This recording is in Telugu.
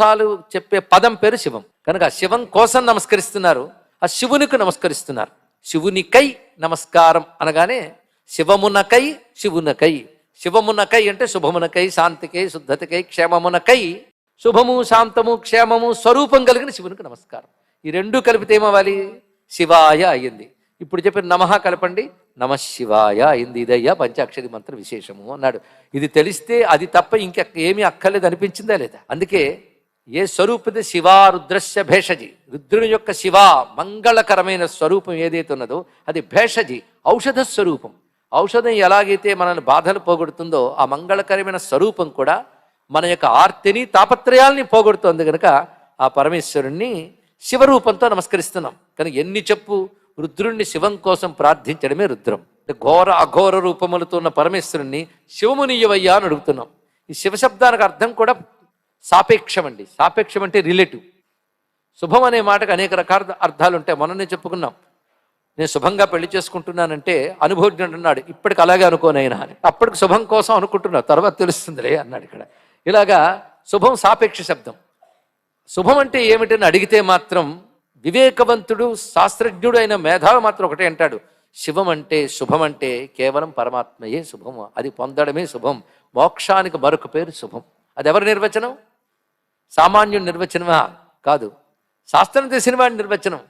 అర్థాలు చెప్పే పదం పేరు శివం. కనుక శివం కోసం నమస్కరిస్తున్నారు, ఆ శివునికి నమస్కరిస్తున్నారు. శివునికై నమస్కారం అనగానే శివమునకై శివునకై. శివమునకై అంటే శుభమునకై, శాంతికై, శుద్ధతకై, క్షేమమునకై, శుభము శాంతము క్షేమము స్వరూపం కలిగిన శివునికి నమస్కారం. ఈ రెండు కలిపితే ఏమవ్వాలి? శివాయ అయ్యింది. ఇప్పుడు చెప్పిన నమః కలపండి, నమ శివాయ అయింది. ఇదయ్యా పంచాక్షరి మంత్ర విశేషము అన్నాడు. ఇది తెలిస్తే అది తప్ప ఏమీ అక్కర్లేదు అనిపించిందా లేదా? అందుకే ఏ స్వరూపది శివా రుద్రస్య భేషజి, రుద్రుని యొక్క శివ మంగళకరమైన స్వరూపం ఏదైతే ఉన్నదో అది భేషజి, ఔషధ స్వరూపం. ఔషధం ఎలాగైతే మనల్ని బాధలు పోగొడుతుందో ఆ మంగళకరమైన స్వరూపం కూడా మన యొక్క ఆర్తిని తాపత్రయాల్ని పోగొడుతుంది. కనుక ఆ పరమేశ్వరుణ్ణి శివరూపంతో నమస్కరిస్తున్నాం. కానీ ఎన్ని చెప్పు, రుద్రుణ్ణి శివం కోసం ప్రార్థించడమే రుద్రం. ఘోర అఘోర రూపములతో ఉన్న పరమేశ్వరుణ్ణి శివమునియవయ్యా అని అడుగుతున్నాం. ఈ శివశబ్దానికి అర్థం కూడా సాపేక్షం అండి. సాపేక్షం అంటే రిలేటివ్. శుభం అనే మాటకు అనేక రకాల అర్థాలు ఉంటాయి. మొన్ననే చెప్పుకున్నాం, నేను శుభంగా పెళ్లి చేసుకుంటున్నానంటే అనుభవజ్ఞుడు అన్నాడు, ఇప్పటికి అలాగే అనుకోనైనా అని. అప్పటికి శుభం కోసం అనుకుంటున్నా, తర్వాత తెలుస్తుందిలే అన్నాడు. ఇక్కడ ఇలాగా శుభం సాపేక్ష శబ్దం. శుభం అంటే ఏమిటని అడిగితే మాత్రం వివేకవంతుడు శాస్త్రజ్ఞుడు అయిన మేధావి మాత్రం ఒకటే అంటాడు, శివం అంటే శుభం అంటే కేవలం పరమాత్మయే శుభం, అది పొందడమే శుభం. మోక్షానికి మరొక పేరు శుభం. అది ఎవరి నిర్వచనం? సామాన్యుడి నిర్వచనమా? కాదు, శాస్త్రం తెలిసిన వాడి నిర్వచనం.